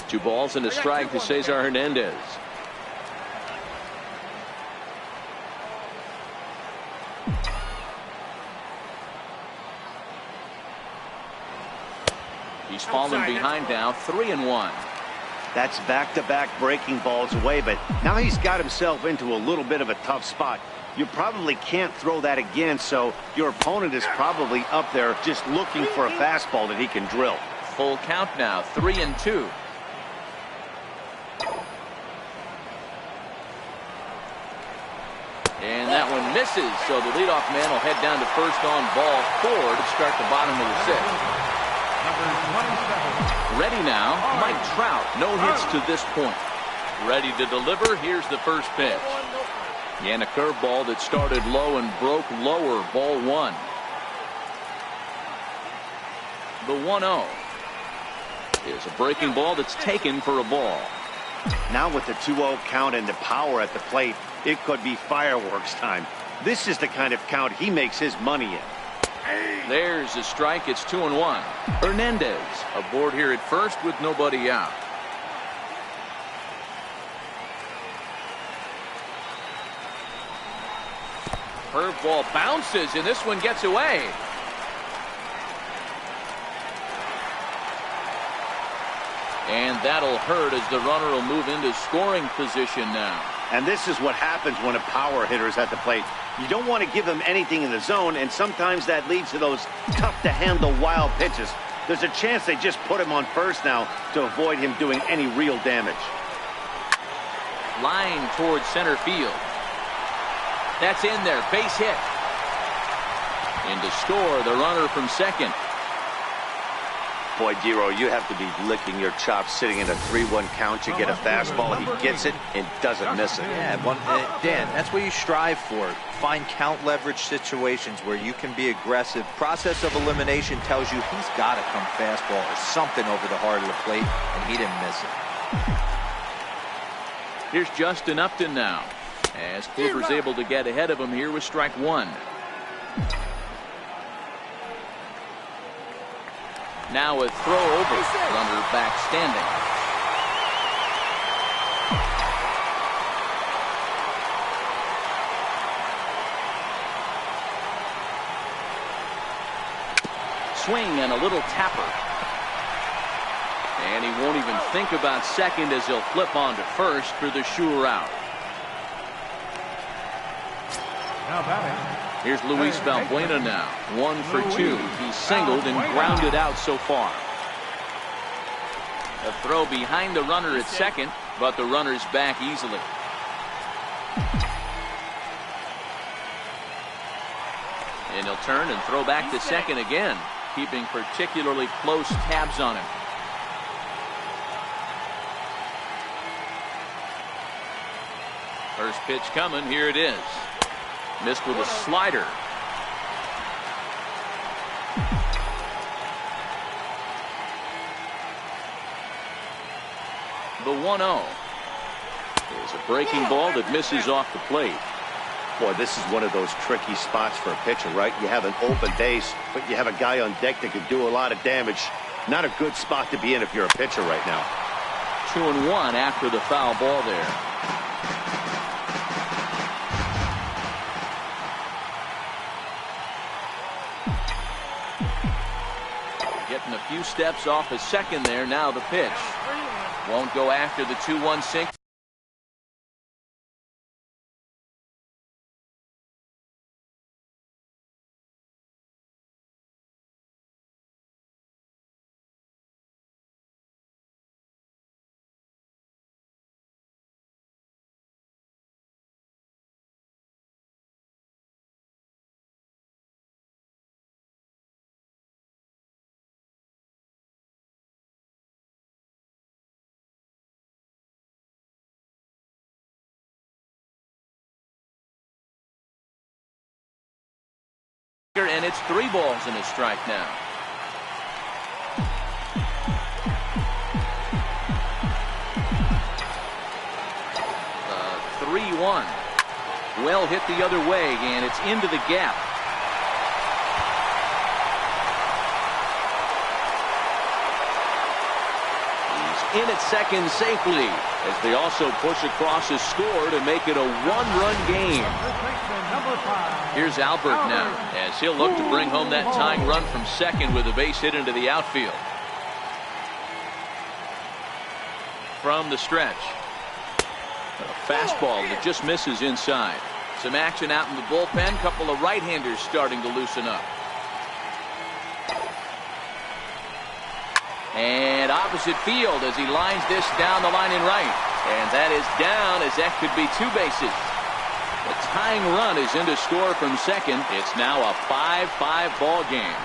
Two balls and a strike to Cesar Hernandez. He's fallen behind now, 3-1. That's back-to-back breaking balls away, but now he's got himself into a little bit of a tough spot. You probably can't throw that again, so your opponent is probably up there just looking for a fastball that he can drill. Full count now, 3-2. And that one misses, so the leadoff man will head down to first on ball 4 to start the bottom of the 6th. Ready now, Mike Trout. No hits to this point. Ready to deliver. Here's the first pitch. And a curveball that started low and broke lower. Ball 1. The 1-0 is a breaking ball that's taken for a ball. Now with the 2-0 count and the power at the plate, it could be fireworks time. This is the kind of count he makes his money in. There's a strike. It's 2-1. Hernandez aboard here at first with nobody out. Curveball bounces, and this one gets away. And that'll hurt as the runner will move into scoring position now. And this is what happens when a power hitter is at the plate. You don't want to give them anything in the zone, and sometimes that leads to those tough-to-handle wild pitches. There's a chance they just put him on first now to avoid him doing any real damage. Line towards center field. That's in there. Base hit. And to score, the runner from second. Boy, Dero, you have to be licking your chops sitting in a 3-1 count. You get a fastball, he gets it and doesn't miss it. Yeah, Dan, that's what you strive for. Find count leverage situations where you can be aggressive. Process of elimination tells you he's got to come fastball or something over the heart of the plate, and he didn't miss it. Here's Justin Upton now, as Kluber's able to get ahead of him here with strike one. Now a throw over, runner back standing. Swing and a little tapper. And he won't even think about second as he'll flip on to first for the sure out. Now batting. Here's Luis Valbuena now. 1 for 2. He's singled and grounded out so far. A throw behind the runner at second, but the runner's back easily. And he'll turn and throw back to second again, keeping particularly close tabs on him. First pitch coming. Here it is. Missed with a slider. The 1-0 is a breaking ball that misses off the plate. Boy, this is one of those tricky spots for a pitcher, right? You have an open base, but you have a guy on deck that could do a lot of damage. Not a good spot to be in if you're a pitcher right now. 2-1 after the foul ball there. Getting a few steps off a second there. Now the pitch. Won't go after the 2-1 sink. And it's 3 balls and a strike now. 3-1. Well hit the other way, and it's into the gap. He's in at second safely as they also push across his score to make it a 1-run game. Here's Albert now, as he'll look to bring home that tying run from second with a base hit into the outfield. From the stretch. A fastball that just misses inside. Some action out in the bullpen. Couple of right-handers starting to loosen up. And opposite field as he lines this down the line in right. And that is down, as that could be 2 bases. The tying run is in to score from second. It's now a 5-5 ball game.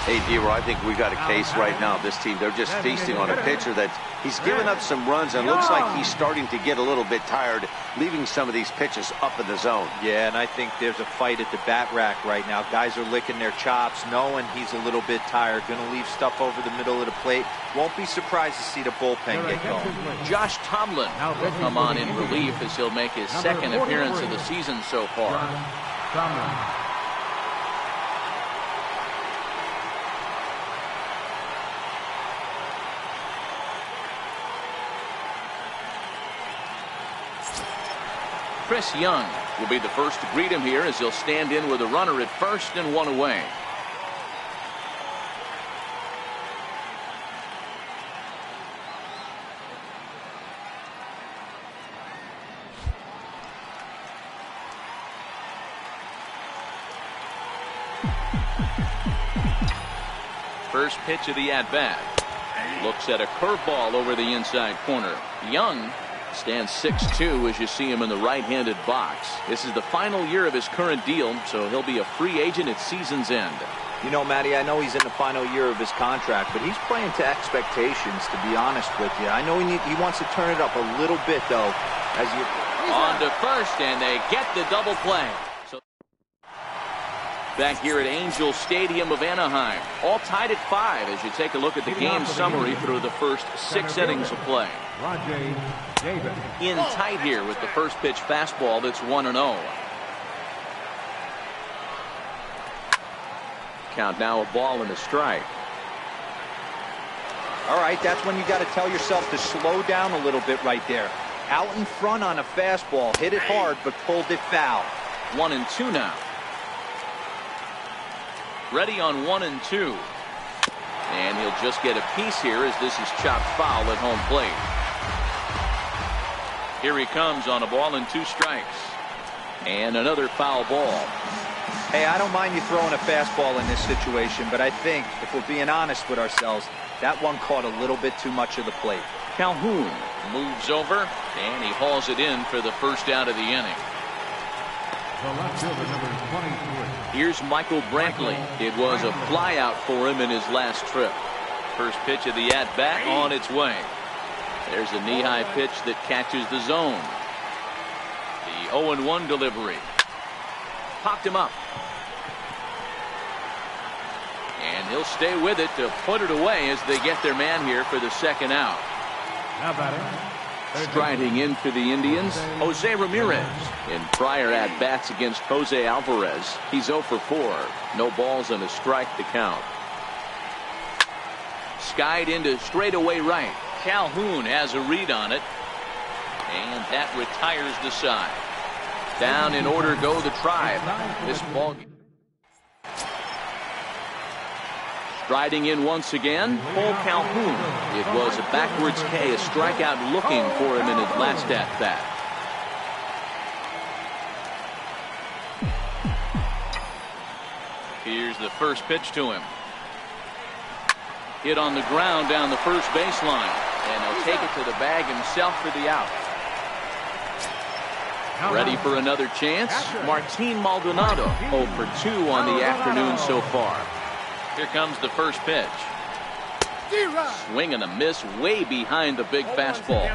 Hey, Dero, I think we got a case right now. This team, they're just feasting on a pitcher that he's given up some runs and looks like he's starting to get a little bit tired, leaving some of these pitches up in the zone. Yeah, and I think there's a fight at the bat rack right now. Guys are licking their chops, knowing he's a little bit tired, going to leave stuff over the middle of the plate. Won't be surprised to see the bullpen get going. Josh Tomlin will come on in relief as he'll make his second appearance of the season so far. Chris Young will be the first to greet him here as he'll stand in with a runner at first and 1 away. First pitch of the at-bat. Looks at a curveball over the inside corner. Young stands 6'2" as you see him in the right-handed box. This is the final year of his current deal, so he'll be a free agent at season's end. You know, Matty, I know he's in the final year of his contract, but he's playing to expectations, to be honest with you. I know he wants to turn it up a little bit, though. On to first, and they get the double play. So back here at Angel Stadium of Anaheim, all tied at 5 as you take a look at the game summary through the first 6 innings of play. In tight here with the first pitch fastball that's 1-0. Count now, a ball and a strike. All right, that's when you got to tell yourself to slow down a little bit right there. Out in front on a fastball, hit it hard, but pulled it foul. 1-2 now. Ready on 1-2. And he'll just get a piece here as this is chopped foul at home plate. Here he comes on a ball and 2 strikes. And another foul ball. Hey, I don't mind you throwing a fastball in this situation, but I think, if we're being honest with ourselves, that one caught a little bit too much of the plate. Calhoun moves over, and he hauls it in for the first out of the inning. The left fielder, number 23. Here's Michael Brantley. It was a flyout for him in his last trip. First pitch of the at-bat on its way. There's a knee-high pitch that catches the zone. The 0-1 delivery. Popped him up. And he'll stay with it to put it away as they get their man here for the second out. Now batting. Striding in for the Indians, Jose Ramirez. In prior at-bats against Jose Alvarez, he's 0 for 4. No balls and a strike to count. Skied into straightaway right. Calhoun has a read on it. And that retires the side. Down in order go the Tribe. This ball game. Striding in once again, Paul Calhoun. It was a backwards K, a strikeout looking for him in his last at-bat. Here's the first pitch to him. Hit on the ground down the first baseline. And he'll take it to the bag himself for the out. Ready for another chance? Martin Maldonado, 0 for 2 on the afternoon so far. Here comes the first pitch. Swing and a miss way behind the big fastball.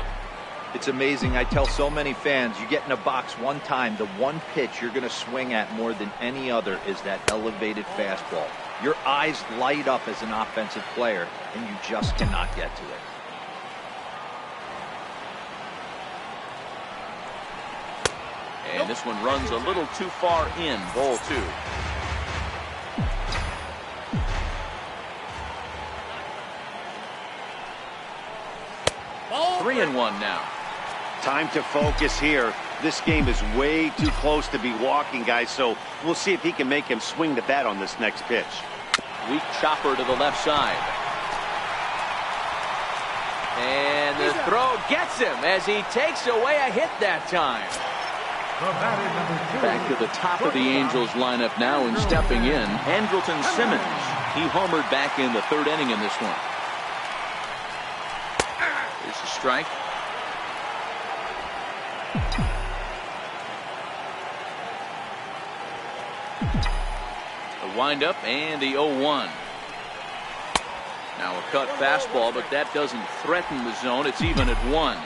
It's amazing. I tell so many fans, you get in a box one time, the one pitch you're going to swing at more than any other is that elevated fastball. Your eyes light up as an offensive player, and you just cannot get to it. And this one runs a little too far in, ball 2. Ball 3-1 now. Time to focus here. This game is way too close to be walking, guys, so we'll see if he can make him swing the bat on this next pitch. Weak chopper to the left side. And the throw gets him as he takes away a hit that time. Back to the top of the Angels lineup now and stepping in, Andrelton Simmons. He homered back in the 3rd inning in this one. There's a strike. The windup and the 0-1. Now a cut fastball, but that doesn't threaten the zone. It's even at 1.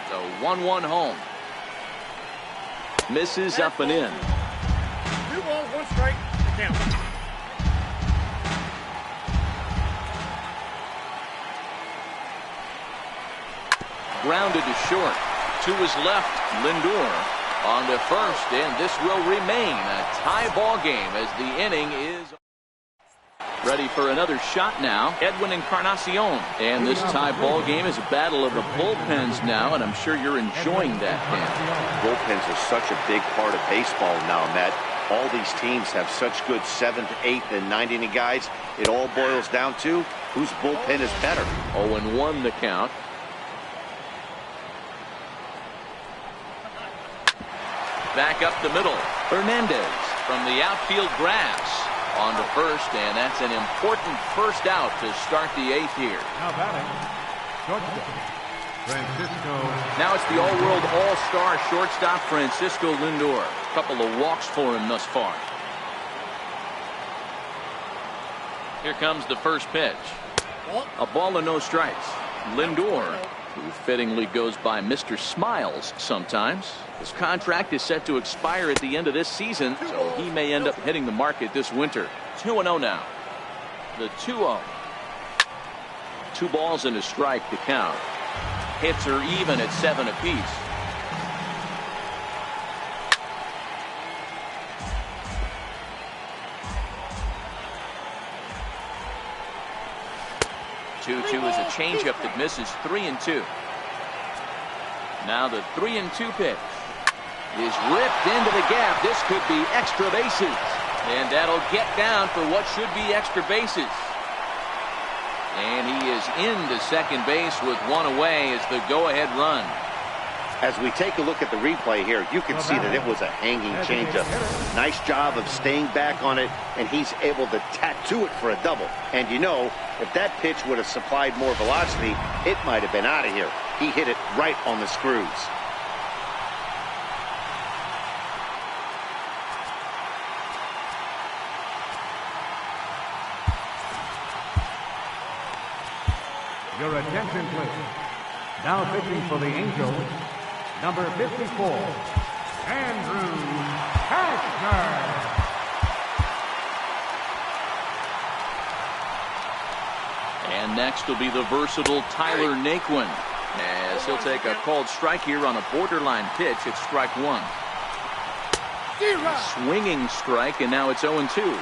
So 1-1 home. Misses up and in. 2 balls, 1 strike. Count. Grounded to short. 2 is left. Lindor on to first, and this will remain a tie ball game as the inning is ready for another shot now. Edwin Encarnacion. And this tie ball game is a battle of the bullpens now, and I'm sure you're enjoying that, Dan. Bullpens are such a big part of baseball now, Matt. All these teams have such good 7th, 8th, and 9th inning guys. It all boils down to whose bullpen is better. 0-1 the count. back up the middle. Hernandez from the outfield grass on to first, and that's an important first out to start the 8th here. Now batting, shortstop, Francisco. Now it's the all-world all-star shortstop Francisco Lindor. A couple of walks for him thus far. Here comes the first pitch. A ball and no strikes. Lindor, who fittingly goes by Mr. Smiles sometimes. His contract is set to expire at the end of this season, so he may end up hitting the market this winter. 2-0 now. The 2-0. 2 balls and a strike to count. Hits are even at 7 apiece. Two is a changeup that misses. 3-2. Now the 3-2 pitch is ripped into the gap. This could be extra bases, and that'll get down for what should be extra bases. And he is into second base with 1 away as the go-ahead run. As we take a look at the replay here, you can see that it was a hanging changeup. Nice job of staying back on it, and he's able to tattoo it for a double. And you know, if that pitch would have supplied more velocity, it might have been out of here. He hit it right on the screws. Your attention, please. Now pitching for the Angels, number 54, Andrew Cashner. And next will be the versatile Tyler Naquin, as he'll take a called strike here on a borderline pitch at strike 1. Swinging strike, and now it's 0-2.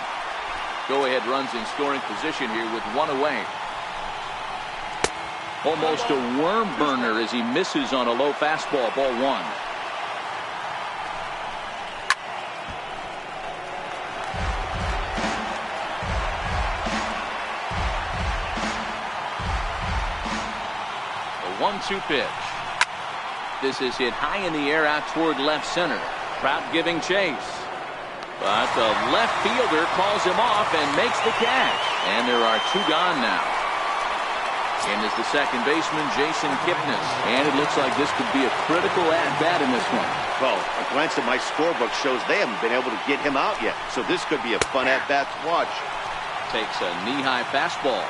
Go-ahead runs in scoring position here with 1 away. Almost a worm burner as he misses on a low fastball. Ball 1. A 1-2 pitch. This is hit high in the air out toward left center. Trout giving chase. But the left fielder calls him off and makes the catch. And there are 2 gone now. And is the second baseman, Jason Kipnis. And it looks like this could be a critical at-bat in this one. Well, a glance at my scorebook shows they haven't been able to get him out yet. So this could be a fun at-bat to watch. Takes a knee-high fastball.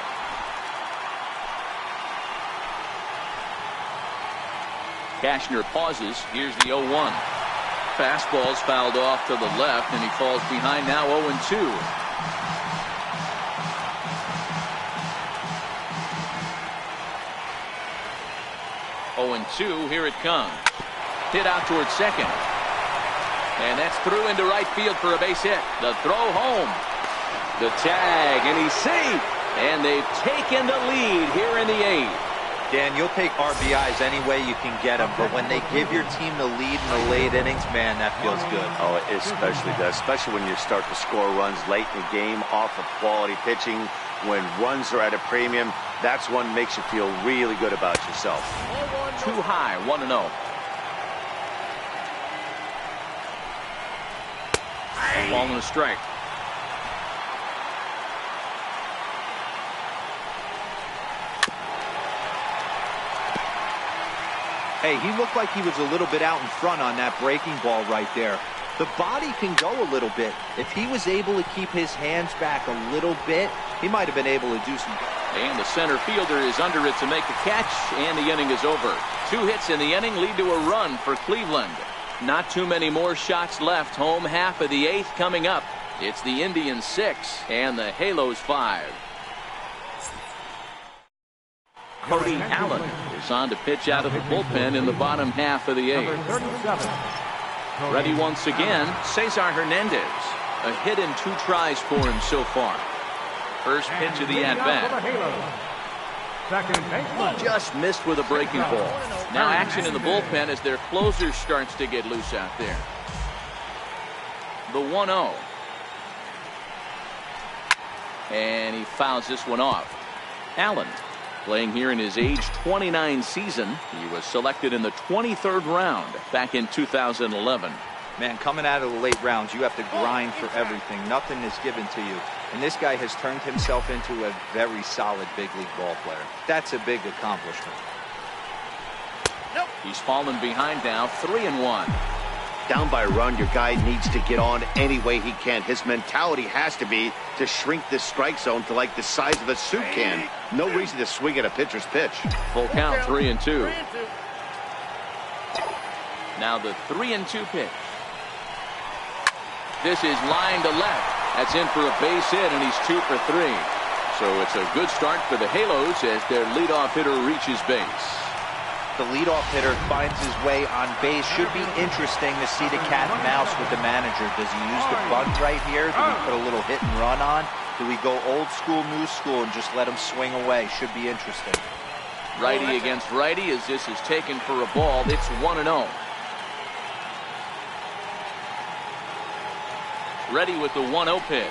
Cashner pauses. Here's the 0-1. Fastball's fouled off to the left, and he falls behind now 0-2. 0-2, here it comes. Hit out towards second. And that's through into right field for a base hit. The throw home. The tag, and he's safe. And they've taken the lead here in the 8th. Dan, you'll take RBIs any way you can get them, but when they give your team the lead in the late innings, man, that feels good. Oh, it especially does, especially when you start to score runs late in the game off of quality pitching. When runs are at a premium, that's one that makes you feel really good about yourself. Too high, 1-0. Ball and a strike. Hey, he looked like he was a little bit out in front on that breaking ball right there. The body can go a little bit. If he was able to keep his hands back a little bit, he might have been able to do some. And the center fielder is under it to make the catch, and the inning is over. 2 hits in the inning lead to a run for Cleveland. Not too many more shots left. Home half of the 8th coming up. It's the Indians 6 and the Halos 5. Cody Allen is on to pitch out of the bullpen in the bottom half of the 8th. Ready once again, Cesar Hernandez. A hit and 2 tries for him so far. First pitch of the at-bat. Just missed with a breaking ball. Now action in the bullpen as their closer starts to get loose out there. The 1-0. And he fouls this one off. Allen, playing here in his age 29 season. He was selected in the 23rd round back in 2011. Man, coming out of the late rounds, you have to grind for everything. Nothing is given to you. And this guy has turned himself into a very solid big league ball player. That's a big accomplishment. He's fallen behind now, 3-1. Down by a run, your guy needs to get on any way he can. His mentality has to be to shrink this strike zone to like the size of a soup can. No reason to swing at a pitcher's pitch. Full count, 3-2. Now the 3-2 pitch. This is line to left. That's in for a base hit, and he's 2 for 3. So it's a good start for the Halos as their leadoff hitter reaches base. The leadoff hitter finds his way on base. Should be interesting to see the cat and mouse with the manager. Does he use the bunt right here? Do we put a little hit and run on? Do we go old school, new school, and just let him swing away? Should be interesting. Righty against righty as this is taken for a ball. It's 1-0. Ready with the 1-0 pitch.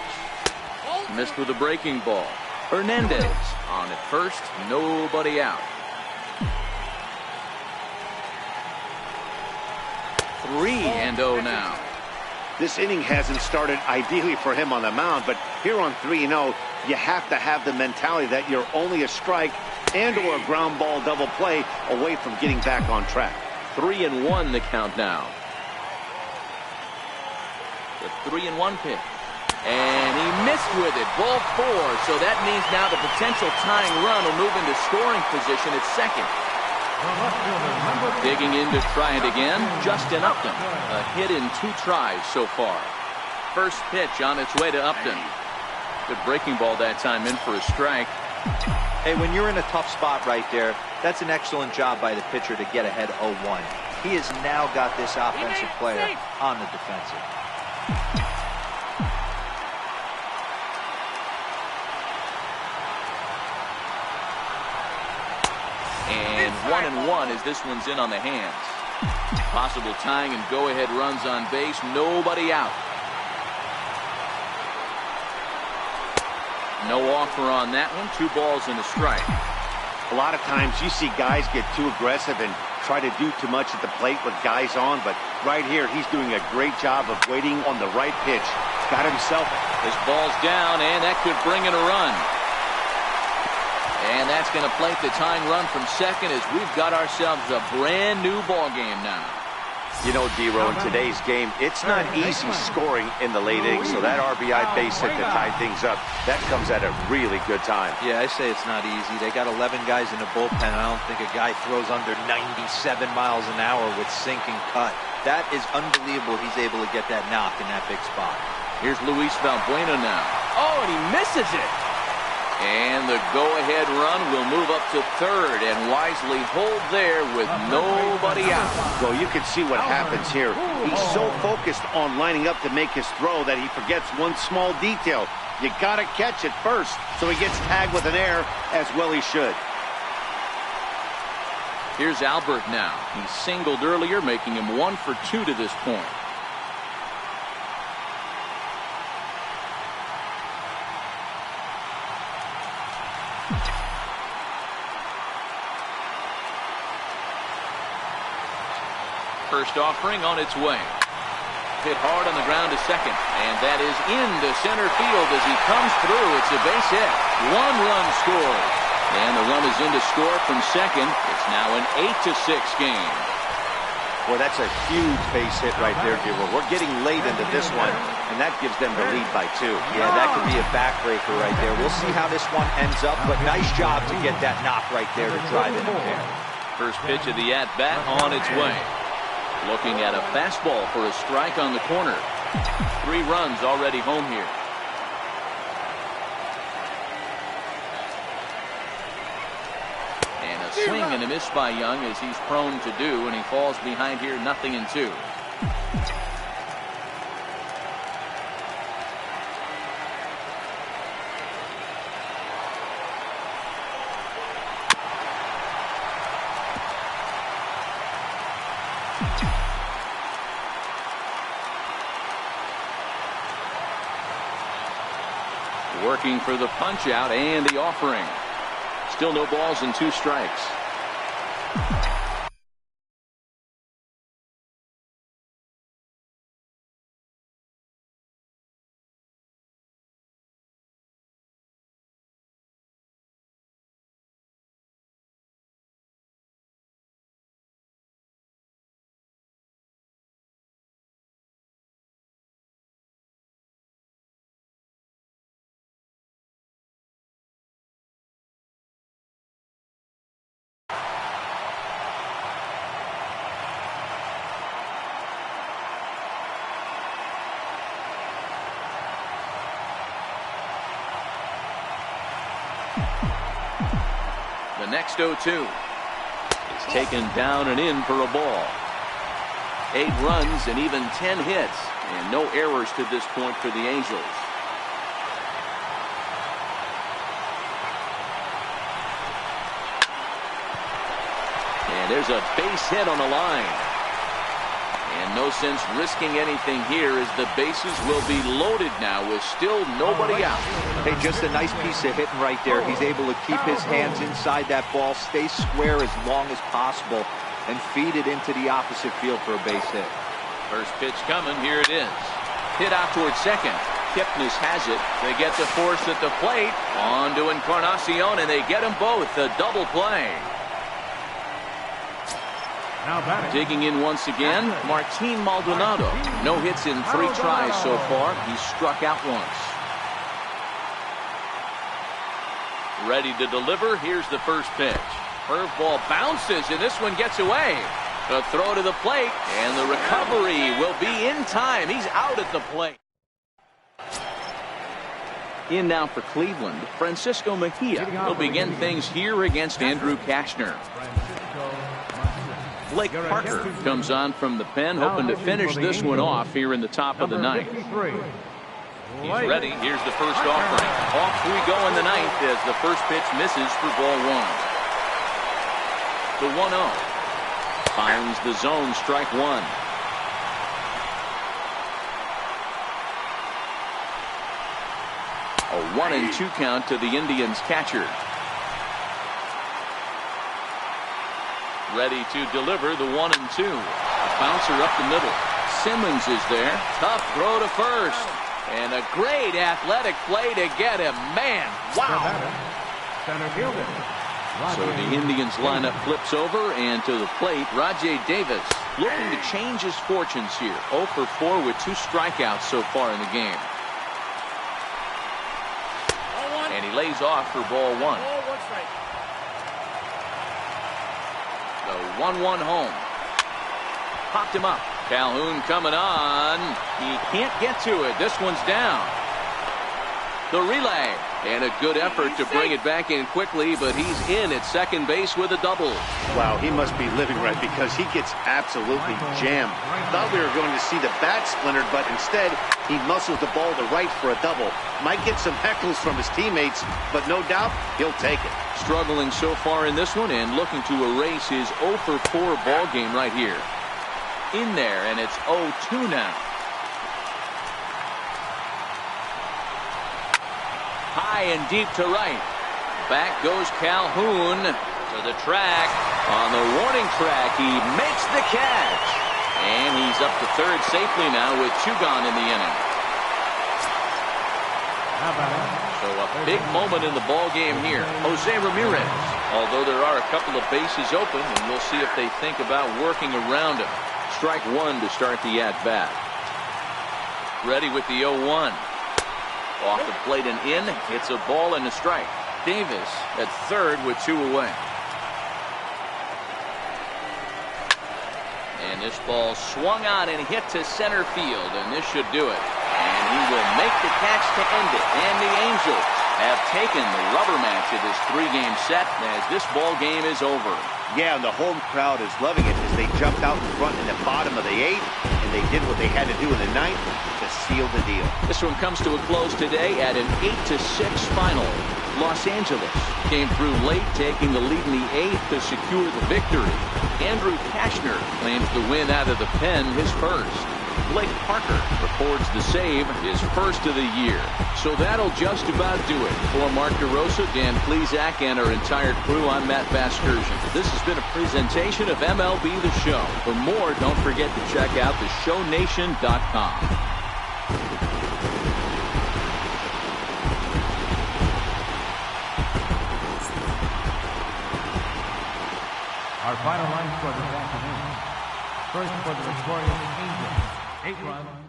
Missed with a breaking ball. Hernandez on at first, nobody out. 3-0 now. This inning hasn't started ideally for him on the mound, but here on 3-0, you have to have the mentality that you're only a strike and or a ground ball double play away from getting back on track. 3-1 the count now. The 3-1 pitch. And he missed with it. Ball 4. So that means now the potential tying run will move into scoring position at second. Digging in to try it again, Justin Upton. A hit in 2 tries so far. First pitch on its way to Upton. Good breaking ball that time, in for a strike. Hey, when you're in a tough spot right there, that's an excellent job by the pitcher to get ahead 0-1. He has now got this offensive player on the defensive. And 1-1 as this one's in on the hands. Possible tying and go-ahead runs on base. Nobody out. No offer on that one. 2 balls and a strike. A lot of times you see guys get too aggressive and try to do too much at the plate with guys on, but right here he's doing a great job of waiting on the right pitch. Got himself. His ball's down, and that could bring in a run. And that's going to plate the tying run from second as we've got ourselves a brand new ball game now. You know, D-Row, in today's game, it's not easy scoring in the late innings, so that RBI base hit to tie things up, that comes at a really good time. Yeah, I say it's not easy. They got 11 guys in the bullpen. I don't think a guy throws under 97 miles an hour with sink and cut. That is unbelievable he's able to get that knock in that big spot. Here's Luis Valbuena now. Oh, and he misses it. And the go-ahead run will move up to third and wisely hold there with nobody out. Well, you can see what happens here. He's so focused on lining up to make his throw that he forgets one small detail. You got to catch it first, so he gets tagged with an error, as well he should. Here's Albert now. He singled earlier, making him 1 for 2 to this point. First offering on its way. Hit hard on the ground to second, and that is into center field as he comes through. It's a base hit. 1 run scored, and the run is in to score from second. It's now an 8-6 game. Well, that's a huge base hit right there, Gilbert. We're getting late into this one, and that gives them the lead by 2. Yeah, that could be a backbreaker right there. We'll see how this one ends up, but nice job to get that knock right there to drive in a pair. First pitch of the at-bat on its way. Looking at a fastball for a strike on the corner. 3 runs already home here. And a swing and a miss by Young, as he's prone to do, and he falls behind here 0-2. Working for the punch out and the offering. Still no balls and 2 strikes. next 0-2. It's taken down and in for a ball. 8 runs and even 10 hits, and no errors to this point for the Angels. And there's a base hit on the line. And no sense risking anything here as the bases will be loaded now with still nobody out. Hey, just a nice piece of hitting right there. He's able to keep his hands inside that ball, stay square as long as possible, and feed it into the opposite field for a base hit. First pitch coming. Here it is. Hit out towards second. Kipnis has it. They get the force at the plate. On to Encarnacion, and they get them both. A double play. Now batting. Digging in once again, Martin Maldonado. No hits in 3 tries so far. He's struck out once. Ready to deliver. Here's the first pitch. Curveball bounces, and this one gets away. A throw to the plate, and the recovery will be in time. He's out at the plate. In now for Cleveland, Francisco Mejia will begin things here against Andrew Cashner. Blake Parker comes on from the pen, hoping to finish this one off here in the top of the 9th. He's ready. Here's the first offering. Off we go in the 9th as the first pitch misses for ball 1. The 1-0. Finds the zone, strike 1. A 1-2 count to the Indians catcher. Ready to deliver the 1-2. A bouncer up the middle. Simmons is there. Tough throw to first. And a great athletic play to get him. Man, wow. Center fielder. So the Indians lineup flips over, and to the plate, Rajai Davis looking to change his fortunes here. 0 for 4 with 2 strikeouts so far in the game. And he lays off for ball 1. The 1-1 home. Popped him up. Calhoun coming on. He can't get to it. This one's down. The relay. And a good effort to bring it back in quickly, but he's in at second base with a double. Wow, he must be living right because he gets absolutely jammed. Thought we were going to see the bat splintered, but instead he muscles the ball to right for a double. Might get some heckles from his teammates, but no doubt he'll take it. Struggling so far in this one and looking to erase his 0 for 4 ball game right here. In there, and it's 0-2 now. High and deep to right. Back goes Calhoun to the track. On the warning track, he makes the catch. And he's up to third safely now with 2 gone in the inning. So a big moment in the ball game here. Jose Ramirez. Although there are a couple of bases open, and we'll see if they think about working around him. Strike 1 to start the at-bat. Ready with the 0-1. Off the plate and in. It's a ball and a strike. Davis at third with 2 away. And this ball swung on and hit to center field, and this should do it. And he will make the catch to end it. And the Angels have taken the rubber match of this 3-game set as this ball game is over. Yeah, and the home crowd is loving it as they jumped out in front in the bottom of the 8th, and they did what they had to do in the 9th to seal the deal. This one comes to a close today at an 8-6 final. Los Angeles came through late, taking the lead in the 8th to secure the victory. Andrew Cashner claims the win out of the pen, his first. Blake Parker records the save, his first of the year. So that'll just about do it. For Mark DeRosa, Dan Plesac, and our entire crew, I'm Matt Vasgersian. This has been a presentation of MLB The Show. For more, don't forget to check out theshownation.com. Our final line score this afternoon. First for the Victoria Angels, 8 runs.